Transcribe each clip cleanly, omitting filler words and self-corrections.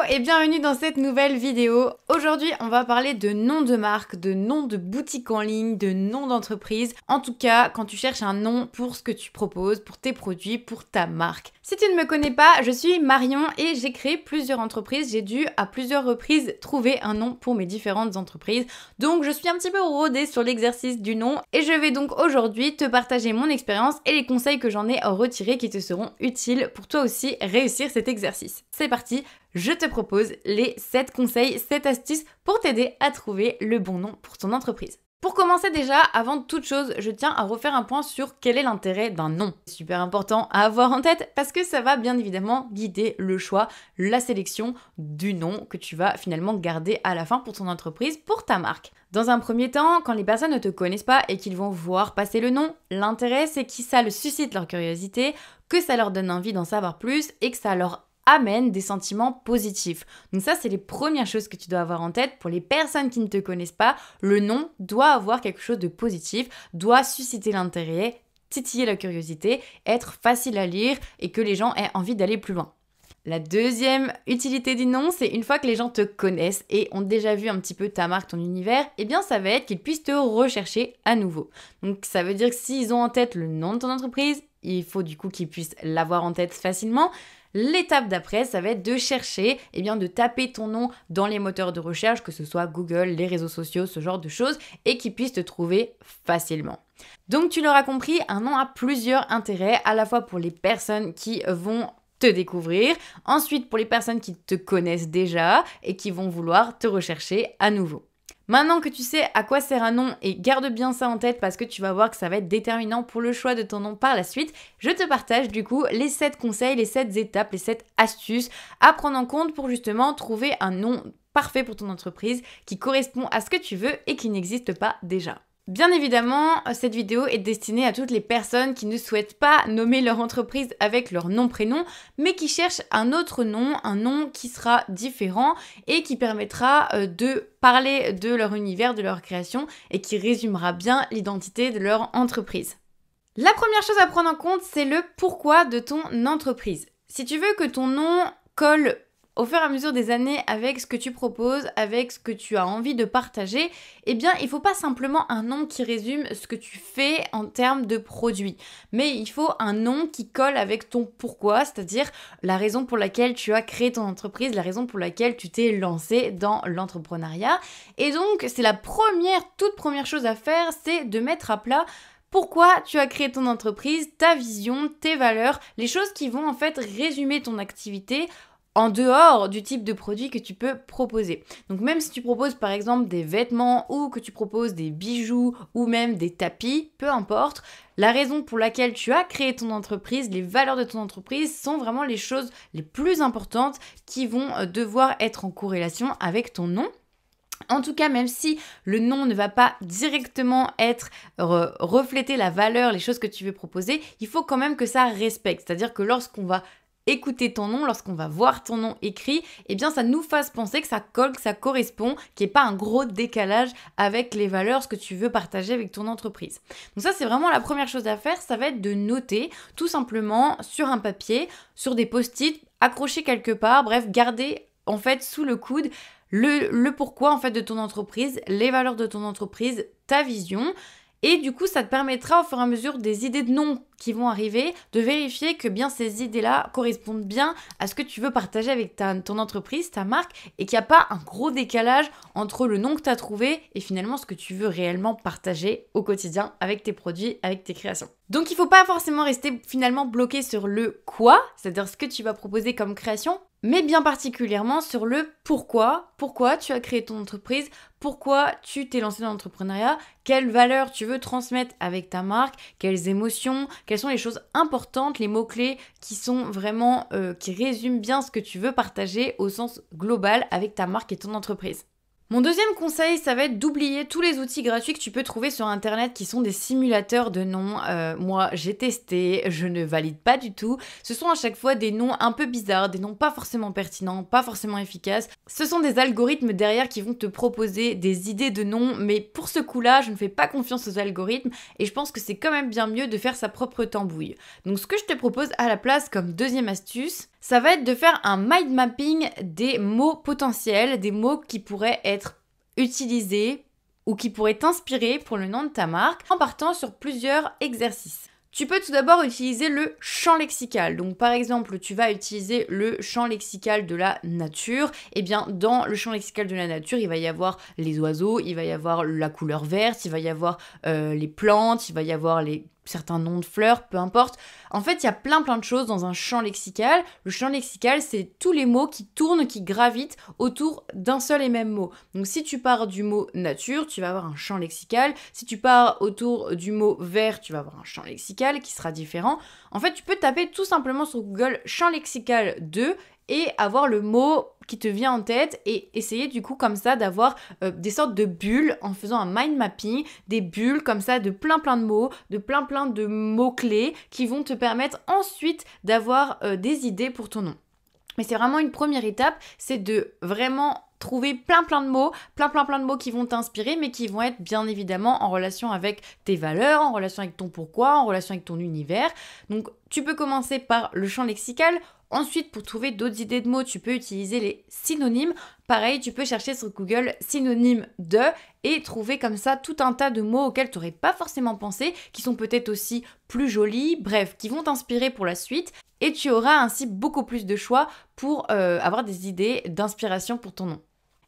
et bienvenue dans cette nouvelle vidéo. Aujourd'hui, on va parler de noms de marque, de noms de boutique en ligne, de noms d'entreprise. En tout cas, quand tu cherches un nom pour ce que tu proposes, pour tes produits, pour ta marque. Si tu ne me connais pas, je suis Marion et j'ai créé plusieurs entreprises. J'ai dû à plusieurs reprises trouver un nom pour mes différentes entreprises. Donc, je suis un petit peu rodée sur l'exercice du nom et je vais donc aujourd'hui te partager mon expérience et les conseils que j'en ai retirés qui te seront utiles pour toi aussi réussir cet exercice. C'est parti, je te propose les 7 conseils, 7 astuces pour t'aider à trouver le bon nom pour ton entreprise. Pour commencer déjà, avant toute chose, je tiens à refaire un point sur quel est l'intérêt d'un nom. C'est super important à avoir en tête parce que ça va bien évidemment guider le choix, la sélection du nom que tu vas finalement garder à la fin pour ton entreprise, pour ta marque. Dans un premier temps, quand les personnes ne te connaissent pas et qu'ils vont voir passer le nom, l'intérêt c'est que ça suscite leur curiosité, que ça leur donne envie d'en savoir plus et que ça leur amène des sentiments positifs. Donc ça, c'est les premières choses que tu dois avoir en tête. Pour les personnes qui ne te connaissent pas, le nom doit avoir quelque chose de positif, doit susciter l'intérêt, titiller la curiosité, être facile à lire et que les gens aient envie d'aller plus loin. La deuxième utilité du nom, c'est une fois que les gens te connaissent et ont déjà vu un petit peu ta marque, ton univers, eh bien ça va être qu'ils puissent te rechercher à nouveau. Donc ça veut dire que s'ils ont en tête le nom de ton entreprise, il faut du coup qu'ils puissent l'avoir en tête facilement. L'étape d'après, ça va être de chercher, de taper ton nom dans les moteurs de recherche, que ce soit Google, les réseaux sociaux, ce genre de choses, et qu'ils puissent te trouver facilement. Donc tu l'auras compris, un nom a plusieurs intérêts, à la fois pour les personnes qui vont te découvrir, ensuite pour les personnes qui te connaissent déjà et qui vont vouloir te rechercher à nouveau. Maintenant que tu sais à quoi sert un nom, et garde bien ça en tête parce que tu vas voir que ça va être déterminant pour le choix de ton nom par la suite, je te partage du coup les 7 conseils, les 7 étapes, les 7 astuces à prendre en compte pour justement trouver un nom parfait pour ton entreprise qui correspond à ce que tu veux et qui n'existe pas déjà. Bien évidemment, cette vidéo est destinée à toutes les personnes qui ne souhaitent pas nommer leur entreprise avec leur nom-prénom, mais qui cherchent un autre nom, un nom qui sera différent et qui permettra de parler de leur univers, de leur création et qui résumera bien l'identité de leur entreprise. La première chose à prendre en compte, c'est le pourquoi de ton entreprise. Si tu veux que ton nom colle au fur et à mesure des années avec ce que tu proposes, avec ce que tu as envie de partager, il ne faut pas simplement un nom qui résume ce que tu fais en termes de produits, mais il faut un nom qui colle avec ton pourquoi, c'est-à-dire la raison pour laquelle tu as créé ton entreprise, la raison pour laquelle tu t'es lancé dans l'entrepreneuriat. Et donc, c'est la toute première chose à faire, c'est de mettre à plat pourquoi tu as créé ton entreprise, ta vision, tes valeurs, les choses qui vont en fait résumer ton activité en dehors du type de produit que tu peux proposer. Donc même si tu proposes par exemple des vêtements ou que tu proposes des bijoux ou même des tapis, peu importe, la raison pour laquelle tu as créé ton entreprise, les valeurs de ton entreprise sont vraiment les choses les plus importantes qui vont devoir être en corrélation avec ton nom. En tout cas, même si le nom ne va pas directement refléter la valeur, les choses que tu veux proposer, il faut quand même que ça respecte. C'est-à-dire que lorsqu'on va écouter ton nom, lorsqu'on va voir ton nom écrit, ça nous fasse penser que ça colle, que ça correspond, qu'il n'y ait pas un gros décalage avec les valeurs, ce que tu veux partager avec ton entreprise. Donc ça, c'est vraiment la première chose à faire, ça va être de noter tout simplement sur un papier, sur des post-it, accrocher quelque part, bref, garder en fait sous le coude le pourquoi en fait de ton entreprise, les valeurs de ton entreprise, ta vision. Et du coup, ça te permettra au fur et à mesure des idées de noms qui vont arriver, de vérifier que bien ces idées-là correspondent bien à ce que tu veux partager avec ton entreprise, ta marque, et qu'il n'y a pas un gros décalage entre le nom que tu as trouvé et finalement ce que tu veux réellement partager au quotidien avec tes produits, avec tes créations. Donc il ne faut pas forcément rester finalement bloqué sur le quoi, c'est-à-dire ce que tu vas proposer comme création, mais bien particulièrement sur le pourquoi tu as créé ton entreprise, pourquoi tu t'es lancé dans l'entrepreneuriat, quelles valeurs tu veux transmettre avec ta marque, quelles émotions, quelles sont les choses importantes, les mots-clés qui sont vraiment, qui résument bien ce que tu veux partager au sens global avec ta marque et ton entreprise. Mon deuxième conseil, ça va être d'oublier tous les outils gratuits que tu peux trouver sur internet qui sont des simulateurs de noms. Moi, j'ai testé, je ne valide pas du tout. Ce sont à chaque fois des noms un peu bizarres, des noms pas forcément pertinents, pas forcément efficaces. Ce sont des algorithmes derrière qui vont te proposer des idées de noms, mais pour ce coup-là, je ne fais pas confiance aux algorithmes et je pense que c'est quand même bien mieux de faire sa propre tambouille. Donc ce que je te propose à la place comme deuxième astuce, Ça va être de faire un mind mapping des mots potentiels, des mots qui pourraient être utilisés ou qui pourraient t'inspirer pour le nom de ta marque en partant sur plusieurs exercices. Tu peux tout d'abord utiliser le champ lexical. Donc par exemple, tu vas utiliser le champ lexical de la nature. Et bien dans le champ lexical de la nature, il va y avoir les oiseaux, il va y avoir la couleur verte, il va y avoir les plantes, il va y avoir certains noms de fleurs, peu importe. En fait, il y a plein de choses dans un champ lexical. Le champ lexical, c'est tous les mots qui tournent, qui gravitent autour d'un seul et même mot. Donc si tu pars du mot nature, tu vas avoir un champ lexical. Si tu pars autour du mot vert, tu vas avoir un champ lexical qui sera différent. En fait, tu peux taper tout simplement sur Google champ lexical 2 et avoir le mot qui te vient en tête et essayer du coup comme ça d'avoir des sortes de bulles en faisant un mind mapping, des bulles comme ça de plein de mots, de plein de mots-clés qui vont te permettre ensuite d'avoir des idées pour ton nom. Mais c'est vraiment une première étape, c'est de vraiment trouver plein de mots, plein de mots qui vont t'inspirer, mais qui vont être bien évidemment en relation avec tes valeurs, en relation avec ton pourquoi, en relation avec ton univers. Donc tu peux commencer par le champ lexical. Ensuite, pour trouver d'autres idées de mots, tu peux utiliser les synonymes. Pareil, tu peux chercher sur Google synonymes de et trouver comme ça tout un tas de mots auxquels tu n'aurais pas forcément pensé, qui sont peut-être aussi plus jolis, bref, qui vont t'inspirer pour la suite. Et tu auras ainsi beaucoup plus de choix pour avoir des idées d'inspiration pour ton nom.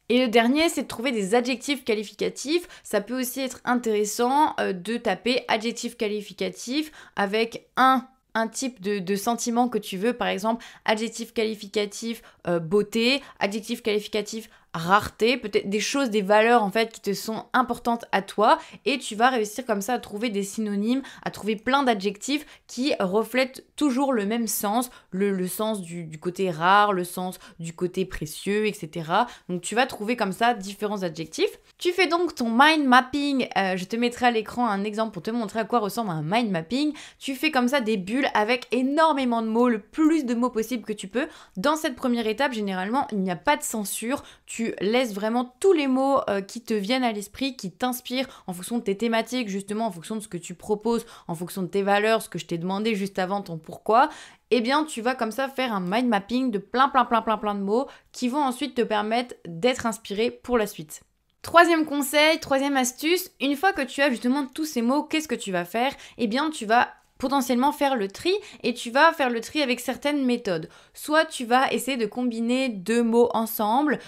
Et le dernier, c'est de trouver des adjectifs qualificatifs. Ça peut aussi être intéressant de taper adjectif qualificatif avec un type de sentiment que tu veux, par exemple adjectif qualificatif beauté, adjectif qualificatif rareté, peut-être des choses, des valeurs en fait qui te sont importantes à toi et tu vas réussir comme ça à trouver des synonymes, à trouver plein d'adjectifs qui reflètent toujours le même sens, le sens du côté rare, le sens du côté précieux, etc. Donc tu vas trouver comme ça différents adjectifs. Tu fais donc ton mind mapping, je te mettrai à l'écran un exemple pour te montrer à quoi ressemble un mind mapping. Tu fais comme ça des bulles avec énormément de mots, le plus de mots possible que tu peux. Dans cette première étape, généralement, il n'y a pas de censure. Tu laisses vraiment tous les mots qui te viennent à l'esprit, qui t'inspirent en fonction de tes thématiques, justement, en fonction de ce que tu proposes, en fonction de tes valeurs, ce que je t'ai demandé juste avant, ton pourquoi. Eh bien, tu vas comme ça faire un mind mapping de plein de mots qui vont ensuite te permettre d'être inspiré pour la suite. Troisième conseil, troisième astuce, une fois que tu as justement tous ces mots, qu'est-ce que tu vas faire? Eh bien, tu vas potentiellement faire le tri et tu vas faire le tri avec certaines méthodes. Soit tu vas essayer de combiner deux mots ensemble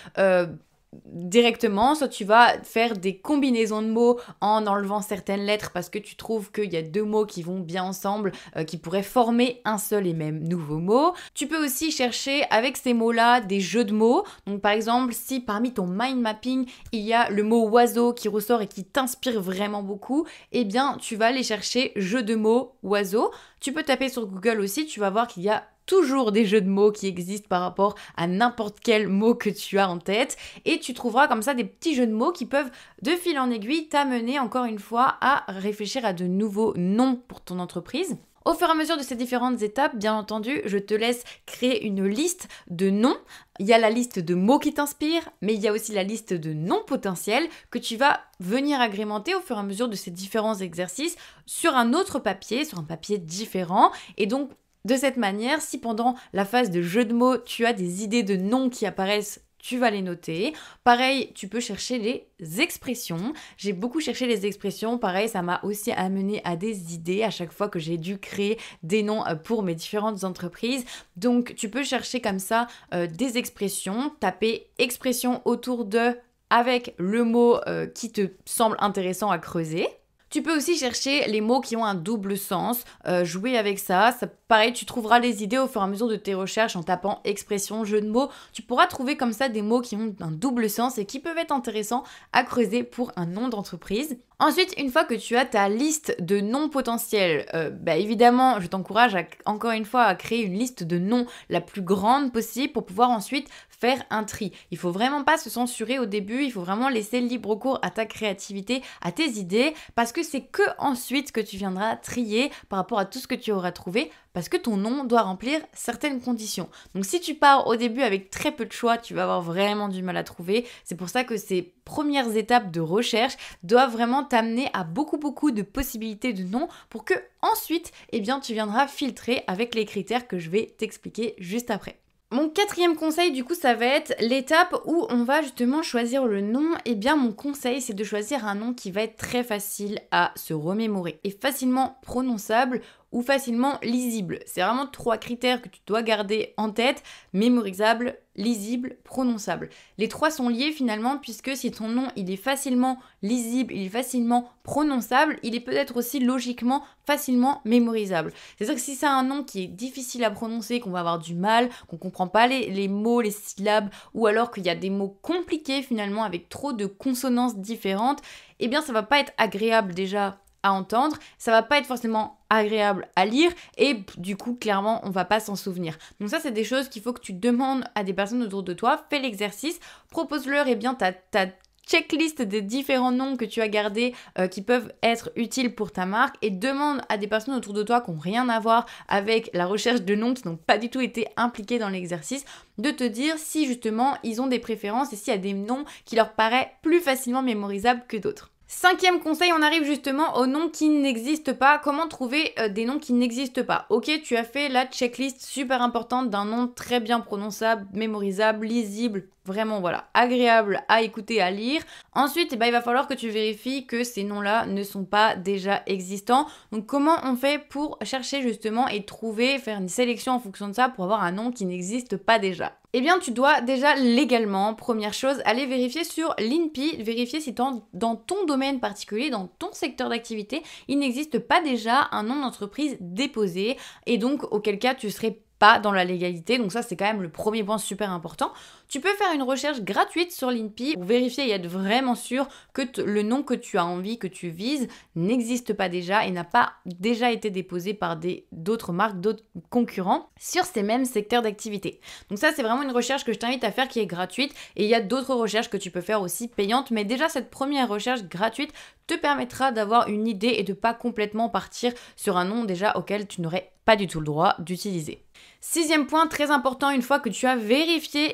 directement, soit tu vas faire des combinaisons de mots en enlevant certaines lettres parce que tu trouves qu'il y a deux mots qui vont bien ensemble, qui pourraient former un seul et même nouveau mot. Tu peux aussi chercher avec ces mots-là des jeux de mots. Donc par exemple, si parmi ton mind mapping, il y a le mot oiseau qui ressort et qui t'inspire vraiment beaucoup, eh bien tu vas aller chercher jeu de mots oiseau. Tu peux taper sur Google aussi, tu vas voir qu'il y a toujours des jeux de mots qui existent par rapport à n'importe quel mot que tu as en tête et tu trouveras comme ça des petits jeux de mots qui peuvent de fil en aiguille t'amener encore une fois à réfléchir à de nouveaux noms pour ton entreprise. Au fur et à mesure de ces différentes étapes, bien entendu, je te laisse créer une liste de noms. Il y a la liste de mots qui t'inspirent, mais il y a aussi la liste de noms potentiels que tu vas venir agrémenter au fur et à mesure de ces différents exercices sur un autre papier, sur un papier différent. Et donc, de cette manière, si pendant la phase de jeu de mots, tu as des idées de noms qui apparaissent, tu vas les noter. Pareil, tu peux chercher les expressions. J'ai beaucoup cherché les expressions. Pareil, ça m'a aussi amené à des idées à chaque fois que j'ai dû créer des noms pour mes différentes entreprises. Donc, tu peux chercher comme ça des expressions, taper expression autour de avec le mot qui te semble intéressant à creuser. Tu peux aussi chercher les mots qui ont un double sens, jouer avec ça. Pareil, tu trouveras les idées au fur et à mesure de tes recherches en tapant expression, jeu de mots. Tu pourras trouver comme ça des mots qui ont un double sens et qui peuvent être intéressants à creuser pour un nom d'entreprise. Ensuite, une fois que tu as ta liste de noms potentiels, évidemment, je t'encourage encore une fois à créer une liste de noms la plus grande possible pour pouvoir ensuite faire un tri. Il faut vraiment pas se censurer au début, il faut vraiment laisser libre cours à ta créativité, à tes idées, parce que c'est que ensuite que tu viendras trier par rapport à tout ce que tu auras trouvé, parce que ton nom doit remplir certaines conditions. Donc si tu pars au début avec très peu de choix, tu vas avoir vraiment du mal à trouver. C'est pour ça que ces premières étapes de recherche doivent vraiment t'amener à beaucoup de possibilités de noms pour que ensuite, tu viendras filtrer avec les critères que je vais t'expliquer juste après. Mon quatrième conseil, du coup, ça va être l'étape où on va justement choisir le nom. Eh bien, mon conseil, c'est de choisir un nom qui va être très facile à se remémorer et facilement prononçable ou facilement lisible. C'est vraiment 3 critères que tu dois garder en tête: mémorisable, lisible, prononçable. Les 3 sont liés finalement, puisque si ton nom il est facilement lisible, il est facilement prononçable, il est peut-être aussi logiquement facilement mémorisable. C'est-à-dire que si c'est un nom qui est difficile à prononcer, qu'on va avoir du mal, qu'on comprend pas les mots, les syllabes, ou alors qu'il y a des mots compliqués finalement avec trop de consonances différentes, eh bien ça va pas être agréable déjà à entendre, ça va pas être forcément agréable à lire et du coup clairement on va pas s'en souvenir. Donc ça c'est des choses qu'il faut que tu demandes à des personnes autour de toi. Fais l'exercice, propose-leur ta checklist des différents noms que tu as gardés qui peuvent être utiles pour ta marque, et demande à des personnes autour de toi qui n'ont rien à voir avec la recherche de noms, qui n'ont pas du tout été impliquées dans l'exercice, de te dire si justement ils ont des préférences et s'il y a des noms qui leur paraissent plus facilement mémorisables que d'autres. 5e conseil, on arrive justement aux noms qui n'existent pas. Comment trouver des noms qui n'existent pas? Ok, tu as fait la checklist super importante d'un nom très bien prononçable, mémorisable, lisible, vraiment voilà, agréable à écouter, à lire. Ensuite, il va falloir que tu vérifies que ces noms-là ne sont pas déjà existants. Donc comment on fait pour chercher justement et trouver, faire une sélection en fonction de ça pour avoir un nom qui n'existe pas déjà? Eh bien, tu dois déjà légalement, première chose, aller vérifier sur l'INPI, vérifier si dans ton domaine particulier, dans ton secteur d'activité, il n'existe pas déjà un nom d'entreprise déposé, et donc auquel cas tu serais pas dans la légalité. Donc ça c'est quand même le premier point super important. Tu peux faire une recherche gratuite sur l'INPI pour vérifier et être vraiment sûr que le nom que tu as envie, que tu vises, n'existe pas déjà et n'a pas déjà été déposé par d'autres marques, d'autres concurrents sur ces mêmes secteurs d'activité. Donc ça c'est vraiment une recherche que je t'invite à faire qui est gratuite, et il y a d'autres recherches que tu peux faire aussi payantes, mais déjà cette première recherche gratuite te permettra d'avoir une idée et de pas complètement partir sur un nom déjà auquel tu n'aurais pas du tout le droit d'utiliser. 6e point très important, une fois que tu as vérifié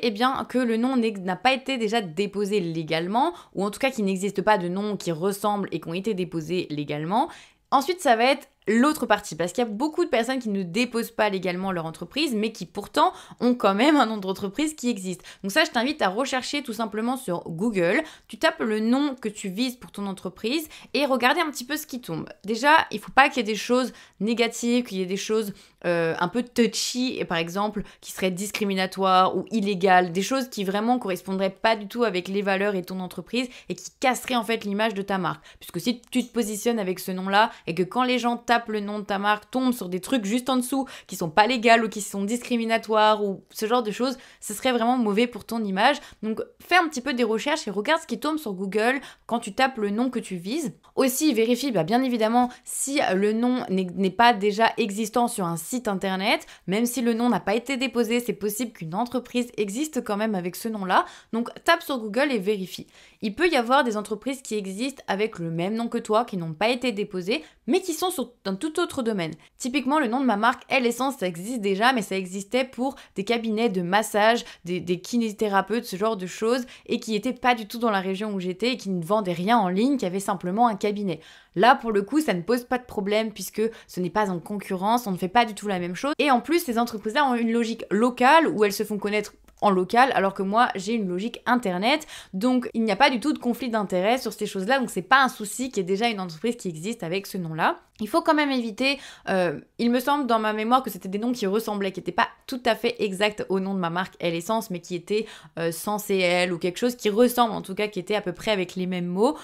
que le nom n'a pas été déjà déposé légalement, ou en tout cas qu'il n'existe pas de noms qui ressemblent et qui ont été déposés légalement, ensuite ça va être l'autre partie, parce qu'il y a beaucoup de personnes qui ne déposent pas légalement leur entreprise, mais qui pourtant ont quand même un nom d'entreprise qui existe. Donc ça, je t'invite à rechercher tout simplement sur Google, tu tapes le nom que tu vises pour ton entreprise et regarder un petit peu ce qui tombe. Déjà, il ne faut pas qu'il y ait des choses négatives, qu'il y ait des choses un peu touchy, et par exemple, qui seraient discriminatoires ou illégales, des choses qui vraiment correspondraient pas du tout avec les valeurs et ton entreprise et qui casseraient en fait l'image de ta marque. Puisque si tu te positionnes avec ce nom-là et que quand les gens tapent le nom de ta marque, tombent sur des trucs juste en dessous qui sont pas légales ou qui sont discriminatoires ou ce genre de choses, ce serait vraiment mauvais pour ton image. Donc fais un petit peu des recherches et regarde ce qui tombe sur Google quand tu tapes le nom que tu vises. Aussi vérifie bien évidemment si le nom n'est pas déjà existant sur un site internet. Même si le nom n'a pas été déposé, c'est possible qu'une entreprise existe quand même avec ce nom-là. Donc tape sur Google et vérifie. Il peut y avoir des entreprises qui existent avec le même nom que toi, qui n'ont pas été déposées, mais qui sont sur un tout autre domaine. Typiquement, le nom de ma marque L-Essence, ça existe déjà, mais ça existait pour des cabinets de massage, des kinésithérapeutes, ce genre de choses, et qui n'étaient pas du tout dans la région où j'étais et qui ne vendaient rien en ligne, qui avaient simplement un cabinet. Là, pour le coup, ça ne pose pas de problème puisque ce n'est pas en concurrence, on ne fait pas du tout la même chose. Et en plus, ces entreprises-là ont une logique locale où elles se font connaître en local, alors que moi j'ai une logique internet, donc il n'y a pas du tout de conflit d'intérêt sur ces choses-là, donc c'est pas un souci qu'il y ait déjà une entreprise qui existe avec ce nom-là. Il faut quand même éviter, il me semble dans ma mémoire que c'était des noms qui ressemblaient, qui n'étaient pas tout à fait exacts au nom de ma marque L-Essence, mais qui étaient sans CL ou quelque chose qui ressemble en tout cas, qui était à peu près avec les mêmes mots.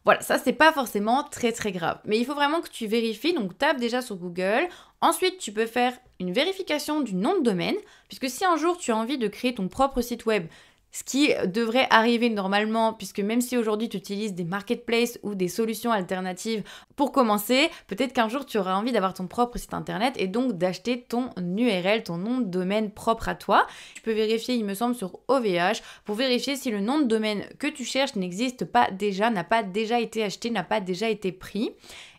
Voilà, ça c'est pas forcément très grave. Mais il faut vraiment que tu vérifies, donc tape déjà sur Google. Ensuite, tu peux faire une vérification du nom de domaine, puisque si un jour tu as envie de créer ton propre site web, ce qui devrait arriver normalement, puisque même si aujourd'hui tu utilises des marketplaces ou des solutions alternatives pour commencer, peut-être qu'un jour tu auras envie d'avoir ton propre site internet et donc d'acheter ton URL, ton nom de domaine propre à toi. Tu peux vérifier, il me semble, sur OVH pour vérifier si le nom de domaine que tu cherches n'existe pas déjà, n'a pas déjà été acheté, n'a pas déjà été pris.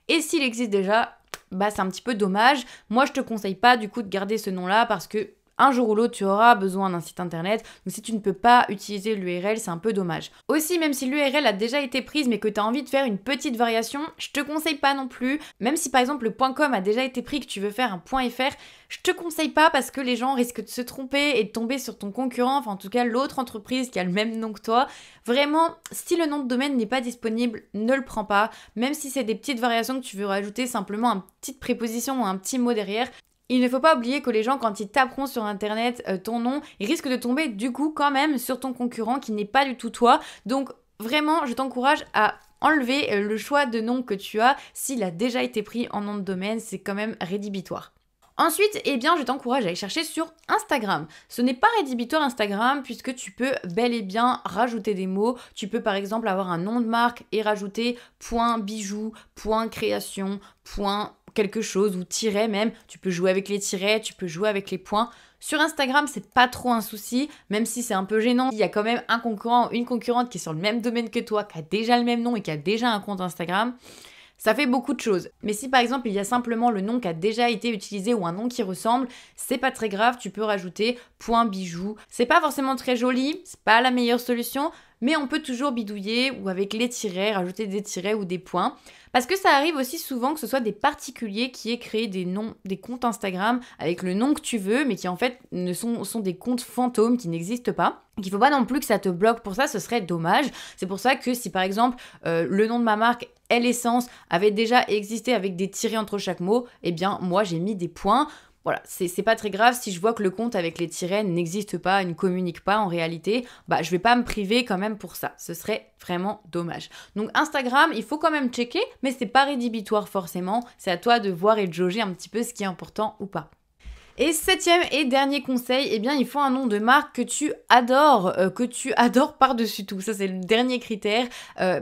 Et s'il existe déjà, c'est un petit peu dommage. Moi, je te conseille pas du coup de garder ce nom-là parce que un jour ou l'autre, tu auras besoin d'un site internet. Donc si tu ne peux pas utiliser l'URL, c'est un peu dommage. Aussi, même si l'URL a déjà été prise mais que tu as envie de faire une petite variation, je te conseille pas non plus. Même si par exemple le .com a déjà été pris, que tu veux faire un .fr, je te conseille pas parce que les gens risquent de se tromper et de tomber sur ton concurrent, enfin en tout cas l'autre entreprise qui a le même nom que toi. Vraiment, si le nom de domaine n'est pas disponible, ne le prends pas. Même si c'est des petites variations que tu veux rajouter, simplement une petite préposition ou un petit mot derrière. Il ne faut pas oublier que les gens, quand ils taperont sur internet ton nom, ils risquent de tomber du coup quand même sur ton concurrent qui n'est pas du tout toi. Donc vraiment, je t'encourage à enlever le choix de nom que tu as s'il a déjà été pris en nom de domaine, c'est quand même rédhibitoire. Ensuite, eh bien, je t'encourage à aller chercher sur Instagram. Ce n'est pas rédhibitoire Instagram puisque tu peux bel et bien rajouter des mots. Tu peux par exemple avoir un nom de marque et rajouter .bijou, .création, quelque chose ou tiret même. Tu peux jouer avec les tirets, tu peux jouer avec les points. Sur Instagram, c'est pas trop un souci, même si c'est un peu gênant. Il y a quand même un concurrent ou une concurrente qui est sur le même domaine que toi, qui a déjà le même nom et qui a déjà un compte Instagram. Ça fait beaucoup de choses. Mais si par exemple il y a simplement le nom qui a déjà été utilisé ou un nom qui ressemble, c'est pas très grave, tu peux rajouter .bijou. C'est pas forcément très joli, c'est pas la meilleure solution, mais on peut toujours bidouiller ou avec les tirets, rajouter des tirets ou des points. Parce que ça arrive aussi souvent que ce soit des particuliers qui aient créé des noms, des comptes Instagram avec le nom que tu veux, mais qui en fait sont des comptes fantômes qui n'existent pas. Donc il faut pas non plus que ça te bloque pour ça, ce serait dommage. C'est pour ça que si par exemple le nom de ma marque L'Essence avait déjà existé avec des tirets entre chaque mot, eh bien moi j'ai mis des points. Voilà, c'est pas très grave si je vois que le compte avec les tirets n'existe pas, ne communique pas en réalité, bah je vais pas me priver quand même pour ça. Ce serait vraiment dommage. Donc Instagram, il faut quand même checker, mais c'est pas rédhibitoire forcément. C'est à toi de voir et de jauger un petit peu ce qui est important ou pas. Et septième et dernier conseil, eh bien il faut un nom de marque que tu adores par-dessus tout. Ça c'est le dernier critère.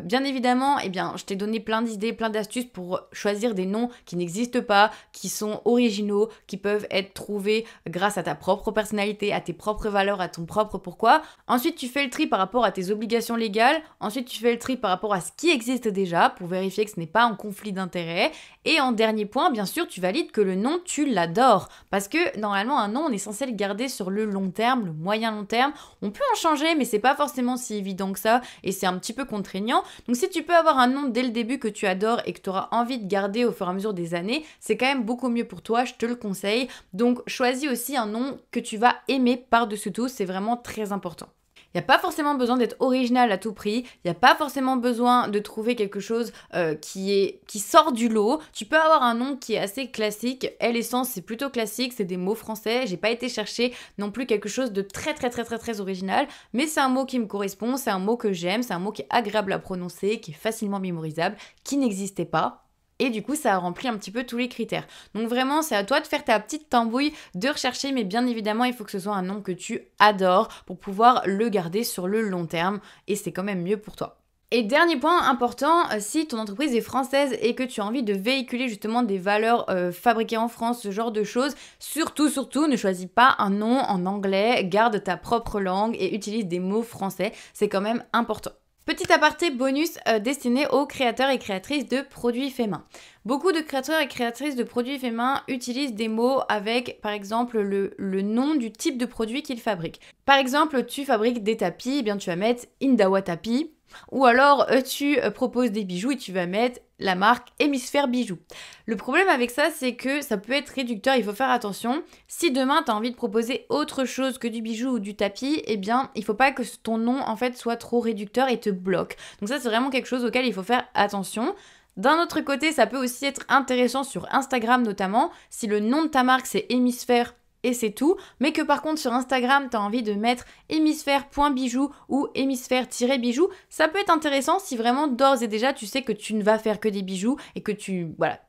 Bien évidemment, eh bien je t'ai donné plein d'idées, plein d'astuces pour choisir des noms qui n'existent pas, qui sont originaux, qui peuvent être trouvés grâce à ta propre personnalité, à tes propres valeurs, à ton propre pourquoi. Ensuite tu fais le tri par rapport à tes obligations légales. Ensuite tu fais le tri par rapport à ce qui existe déjà pour vérifier que ce n'est pas en conflit d'intérêts. Et en dernier point, bien sûr, tu valides que le nom, tu l'adores. Parce que normalement, un nom, on est censé le garder sur le long terme, le moyen long terme. On peut en changer, mais c'est pas forcément si évident que ça. Et c'est un petit peu contraignant. Donc si tu peux avoir un nom dès le début que tu adores et que tu auras envie de garder au fur et à mesure des années, c'est quand même beaucoup mieux pour toi, je te le conseille. Donc choisis aussi un nom que tu vas aimer par-dessus tout, c'est vraiment très important. Il n'y a pas forcément besoin d'être original à tout prix, il n'y a pas forcément besoin de trouver quelque chose qui sort du lot. Tu peux avoir un nom qui est assez classique. L'Essence, c'est plutôt classique, c'est des mots français. J'ai pas été chercher non plus quelque chose de très original, mais c'est un mot qui me correspond, c'est un mot que j'aime, c'est un mot qui est agréable à prononcer, qui est facilement mémorisable, qui n'existait pas. Et du coup, ça a rempli un petit peu tous les critères. Donc vraiment, c'est à toi de faire ta petite tambouille, de rechercher, mais bien évidemment, il faut que ce soit un nom que tu adores pour pouvoir le garder sur le long terme. Et c'est quand même mieux pour toi. Et dernier point important, si ton entreprise est française et que tu as envie de véhiculer justement des valeurs fabriquées en France, ce genre de choses, surtout, ne choisis pas un nom en anglais, garde ta propre langue et utilise des mots français. C'est quand même important. Petit aparté bonus destiné aux créateurs et créatrices de produits faits main. Beaucoup de créateurs et créatrices de produits faits main utilisent des mots avec, par exemple, le nom du type de produit qu'ils fabriquent. Par exemple, tu fabriques des tapis, eh bien tu vas mettre Indawa Tapis. Ou alors, tu proposes des bijoux et tu vas mettre la marque Hémisphère Bijoux. Le problème avec ça, c'est que ça peut être réducteur, il faut faire attention. Si demain, tu as envie de proposer autre chose que du bijou ou du tapis, eh bien, il faut pas que ton nom, en fait, soit trop réducteur et te bloque. Donc ça, c'est vraiment quelque chose auquel il faut faire attention. D'un autre côté, ça peut aussi être intéressant sur Instagram notamment, si le nom de ta marque, c'est Hémisphère et c'est tout, mais que par contre sur Instagram, tu as envie de mettre hémisphère.bijou ou hémisphère-bijou, ça peut être intéressant si vraiment d'ores et déjà tu sais que tu ne vas faire que des bijoux et que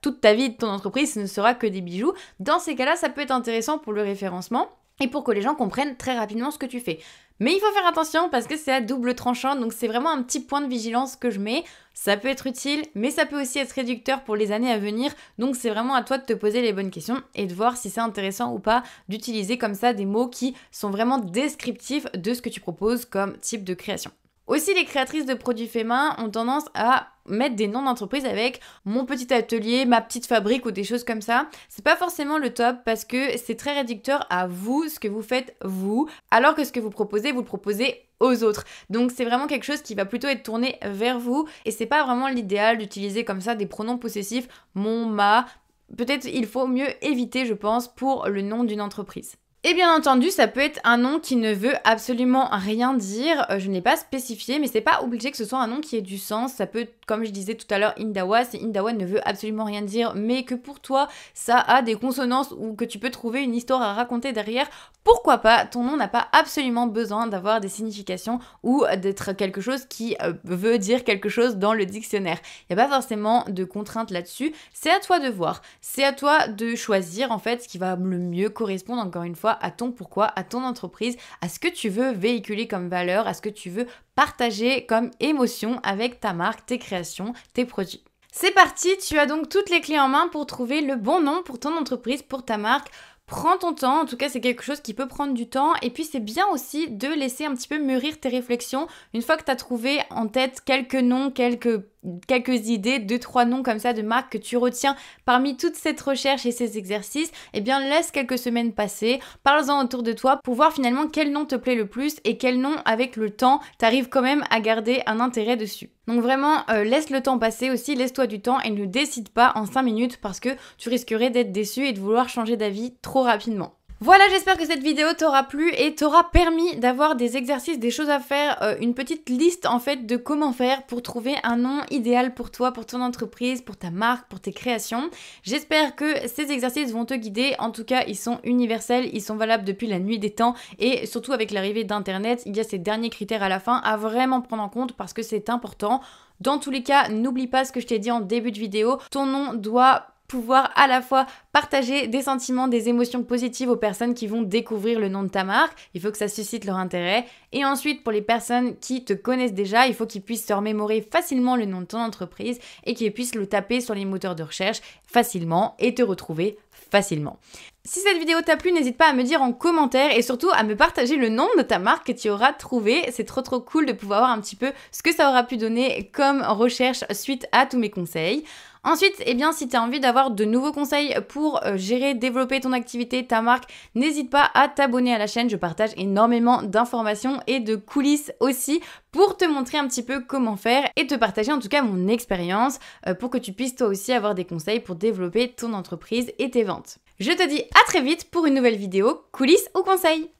toute ta vie de ton entreprise ne sera que des bijoux. Dans ces cas-là, ça peut être intéressant pour le référencement et pour que les gens comprennent très rapidement ce que tu fais. Mais il faut faire attention parce que c'est à double tranchant, donc c'est vraiment un petit point de vigilance que je mets. Ça peut être utile, mais ça peut aussi être réducteur pour les années à venir, donc c'est vraiment à toi de te poser les bonnes questions et de voir si c'est intéressant ou pas d'utiliser comme ça des mots qui sont vraiment descriptifs de ce que tu proposes comme type de création. Aussi, les créatrices de produits faits main ont tendance à mettre des noms d'entreprise avec mon petit atelier, ma petite fabrique ou des choses comme ça. C'est pas forcément le top parce que c'est très réducteur à vous, ce que vous faites vous, alors que ce que vous le proposez aux autres. Donc c'est vraiment quelque chose qui va plutôt être tourné vers vous et c'est pas vraiment l'idéal d'utiliser comme ça des pronoms possessifs, mon, ma. Peut-être il faut mieux éviter, je pense, pour le nom d'une entreprise. Et bien entendu, ça peut être un nom qui ne veut absolument rien dire, je n'ai pas spécifié, mais c'est pas obligé que ce soit un nom qui ait du sens, ça peut, comme je disais tout à l'heure, Indawa, si Indawa ne veut absolument rien dire, mais que pour toi, ça a des consonances ou que tu peux trouver une histoire à raconter derrière, pourquoi pas, ton nom n'a pas absolument besoin d'avoir des significations ou d'être quelque chose qui veut dire quelque chose dans le dictionnaire. Il n'y a pas forcément de contraintes là-dessus, c'est à toi de voir, c'est à toi de choisir en fait ce qui va le mieux correspondre encore une fois à ton pourquoi, à ton entreprise, à ce que tu veux véhiculer comme valeur, à ce que tu veux partager comme émotion avec ta marque, tes créations, tes produits. C'est parti, tu as donc toutes les clés en main pour trouver le bon nom pour ton entreprise, pour ta marque. Prends ton temps, en tout cas c'est quelque chose qui peut prendre du temps et puis c'est bien aussi de laisser un petit peu mûrir tes réflexions. Une fois que tu as trouvé en tête quelques noms, quelques idées, 2-3 noms comme ça de marques que tu retiens parmi toute cette recherche et ces exercices, eh bien laisse quelques semaines passer, parle-en autour de toi pour voir finalement quel nom te plaît le plus et quel nom avec le temps t'arrives quand même à garder un intérêt dessus. Donc vraiment laisse le temps passer aussi, laisse-toi du temps et ne décide pas en 5 minutes parce que tu risquerais d'être déçu et de vouloir changer d'avis trop rapidement. Voilà, j'espère que cette vidéo t'aura plu et t'aura permis d'avoir des exercices, des choses à faire, une petite liste en fait de comment faire pour trouver un nom idéal pour toi, pour ton entreprise, pour ta marque, pour tes créations. J'espère que ces exercices vont te guider, en tout cas ils sont universels, ils sont valables depuis la nuit des temps et surtout avec l'arrivée d'internet, il y a ces derniers critères à la fin à vraiment prendre en compte parce que c'est important. Dans tous les cas, n'oublie pas ce que je t'ai dit en début de vidéo, ton nom doit pouvoir à la fois partager des sentiments, des émotions positives aux personnes qui vont découvrir le nom de ta marque. Il faut que ça suscite leur intérêt. Et ensuite, pour les personnes qui te connaissent déjà, il faut qu'ils puissent se remémorer facilement le nom de ton entreprise et qu'ils puissent le taper sur les moteurs de recherche facilement et te retrouver facilement. Si cette vidéo t'a plu, n'hésite pas à me dire en commentaire et surtout à me partager le nom de ta marque que tu auras trouvé. C'est trop cool de pouvoir voir un petit peu ce que ça aura pu donner comme recherche suite à tous mes conseils. Ensuite, eh bien, si tu as envie d'avoir de nouveaux conseils pour gérer, développer ton activité, ta marque, n'hésite pas à t'abonner à la chaîne. Je partage énormément d'informations et de coulisses aussi pour te montrer un petit peu comment faire et te partager en tout cas mon expérience pour que tu puisses toi aussi avoir des conseils pour développer ton entreprise et tes ventes. Je te dis à très vite pour une nouvelle vidéo, coulisses ou conseils.